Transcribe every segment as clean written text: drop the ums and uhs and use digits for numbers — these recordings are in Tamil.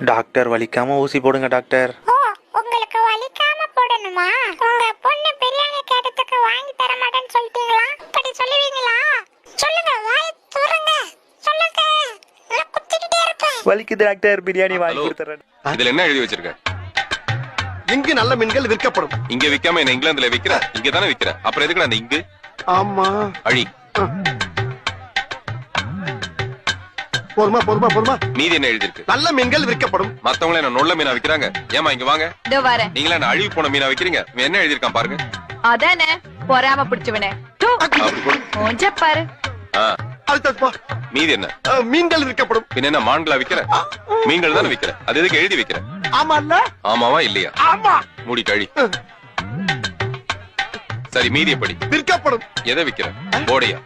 டாக்டர் வலிக்காம ஊசி போடுங்க டாக்டர். ஓ, உங்களுக்கு வலிக்காம போடணுமா? உங்க பொண்ணு பிரியாணி கேட்டதுக்கு வாங்கி தர மாட்டேன்னு சொல்லிட்டீங்களா? அப்படி சொல்லுவீங்களா? சொல்லுங்க, வாய் திறங்க சொல்லுங்க. நான் குத்திக்கிட்டே இருப்பேன். வலிக்குது டாக்டர், பிரியாணி வாங்கி கொடுத்துறேன். இதுல என்ன எழுதி வச்சிருக்க? இங்கு நல்ல மீன்கள் விற்கப்படும். இங்க விக்காம என்ன இங்கிலாந்துல விக்கிற? இங்க தானே விக்கிற, அப்புறம் எதுக்கு அந்த இங்கு? ஆமா. அழி. பொறுமா பொறுமா பொறுமா. மீதி என்ன எழுதி இருக்கு? நல்ல மீன்கள் விற்கப்படும். மத்தவங்கள என்ன நொல்ல மீனா விக்கிறாங்க? ஏமா இங்க வாங்க. இதோ வரேன். நீங்களா என்ன அழுகி போன மீனா விக்கிறீங்க? என்ன எழுதி இருக்கான் பாருங்க. அதானே பொறாம பிடிச்சவனே. அப்படி போடு. கொஞ்சம் பாரு. அடுத்ததுப்பா. மீதி என்ன? மீன்கள் விற்கப்படும். பின்ன என்ன மான்களா விக்கிற? மீன்கள் தானே விக்கிற, அது எதுக்கு எழுதி வைக்கிற? ஆமா இல்ல? ஆமாவா இல்லையா? ஆமா. மூடி கழி. சரி, மீதி எப்படி? விற்கப்படும். எதை விக்கிற? போடையா?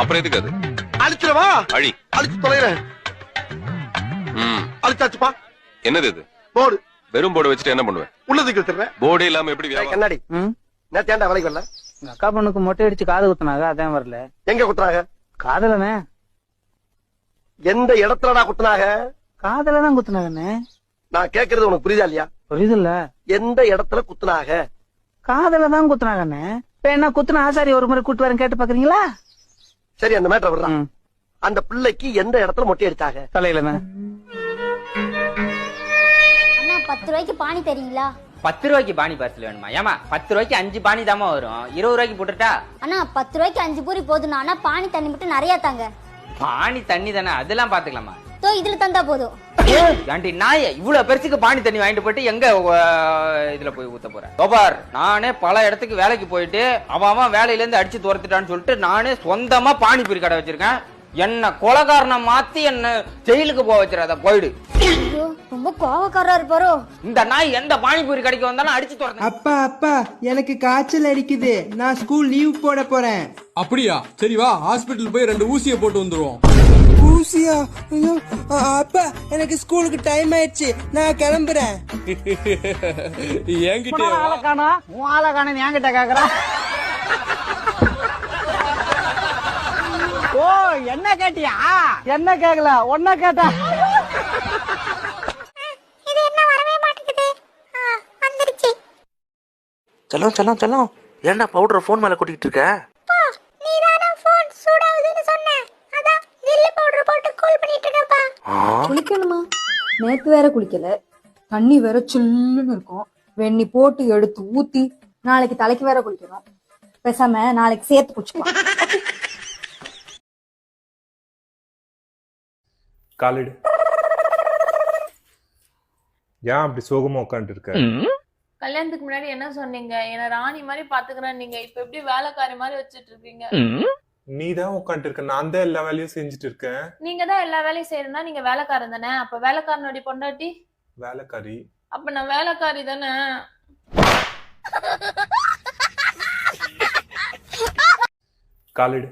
அப்புறம் எதுக்கு அது? அழிச்சிடவா? அழி. அழிச்சு தொலைறேன். அழிச்சாச்சுப்பா. என்னது இது? போடு. வெறும் போர்டு வச்சுட்டு என்ன பண்ணுவேன்? உள்ளதுக்கு வச்சிடுறேன். போர்டே இல்லாம எப்படி வியாபாரம்? கண்ணாடி. நேத்தாண்டா வேலைக்கு வரல? எங்க அக்கா பொண்ணுக்கு மொட்டை அடிச்சு காது குத்துனாங்க, அதான் வரல. எங்க குத்துறாங்க? காதலனே. எந்த இடத்துலடா குத்துனாங்க? காதலதான் குத்துனாங்கண்ணே. நான் கேக்குறது உனக்கு புரியுதா இல்லையா? புரியுதுல்ல? எந்த இடத்துல குத்துனாங்க? காதலதான் குத்துனாங்கண்ணே. இப்ப என்ன குத்துன ஆசாரி ஒரு முறை கூட்டு வரேன், கேட்டு பாக்குறீங்களா? சரி, அந்த மேட்டர் விடுறான். அந்த பிள்ளைக்கு எந்த இடத்துல மொட்டை அடிச்சாங்க? தலையிலண்ணே. அண்ணா, 10 ரூபாய்க்கு பானி தரீங்களா? 10 ரூபாய்க்கு பானி பார்சல் வேணுமா? ஏமா 10 ரூபாய்க்கு 5 பானி தாமா வரும். 20 ரூபாய்க்கு போட்டுட்டா? அண்ணா, 10 ரூபாய்க்கு 5 பூரி போதும். ஆனா பானி தண்ணி மட்டும் நிறைய தாங்க. பானி தண்ணி தானே, அதெல்லாம் பாத்துக்கலாமா? தோ இதுல தந்தா போதும். ஏண்டி நாய, இவ்வளவு பெருசுக்கு பானி தண்ணி வாங்கிட்டு போயிட்டு எங்க இதுல போய் ஊத்த போறேன்? கோபார், நானே பல இடத்துக்கு வேலைக்கு போயிட்டு அவன் வேலையில இருந்து அடிச்சு துரத்துட்டான்னு சொல்லிட்டு நானே சொந்தமா பானிபூரி கடை வச்சிருக்கேன். என்ன கொலைகாரனை மாத்தி என்ன ஜெயிலுக்கு போக வச்சிடாத, போயிடு. ரொம்ப கோவக்காரா இருப்பாரோ? இந்த நாய் எந்த பானிபூரி கடைக்கு வந்தாலும் அடிச்சு துரத்து. அப்பா அப்பா, எனக்கு காய்ச்சல் அடிக்குது, நான் ஸ்கூல் லீவ் போட போறேன். அப்படியா? சரி வா, ஹாஸ்பிடல் போய் 2 ஊசியை போட்டு வந்துருவோம். ஊசியா? ஐயோ, அப்பா எனக்கு ஸ்கூலுக்கு டைம் ஆயிடுச்சு, நான் கிளம்புறேன். என்கிட்ட ஆளக்கானா உன் ஆளக்கானு என்கிட்ட கேக்குறான். ஓ, என்ன கேட்டியா? என்ன கேக்கல, ஒன்ன கேட்டா. இது என்ன வரவே மாட்டேங்குது. வந்துருச்சு. செல்லம் செல்லம் செல்லம், ஏன்டா பவுடர் போன் மேல கொட்டிட்டு இருக்க? நீதானா போன் சூடாகுதுன்னு சொன்ன, அதான் ஜெல்லி பவுடர் போட்டு கூல் பண்ணிட்டு இருக்கேன்ப்பா. குளிக்கணுமா? நேத்து வேற குளிக்கல, தண்ணி வேற சில்லுன்னு இருக்கும். வெண்ணி போட்டு எடுத்து ஊத்தி நாளைக்கு தலைக்கு வேற குளிக்கணும். பேசாம நாளைக்கு சேர்த்து குளிச்சுக்கலாம். காலிடு. ஏன் அப்படி சோகமா உட்காந்துட்டு இருக்க? கல்யாணத்துக்கு முன்னாடி என்ன சொன்னீங்க? என்ன ராணி மாதிரி பாத்துக்கிறேன், நீங்க இப்ப எப்படி வேலைக்காரி மாதிரி வச்சிட்டு இருக்கீங்க? நீ தான் உட்காந்துட்டு இருக்க, நான் தான் எல்லா வேலையும் செஞ்சுட்டு இருக்கேன். நீங்க தான் எல்லா வேலையும் செய்யறதுனா நீங்க வேலைக்காரன் தானே? அப்ப வேலைக்காரனுடைய பொண்டாட்டி? வேலைக்காரி. அப்ப நான் வேலைக்காரி தானே? காலிடு.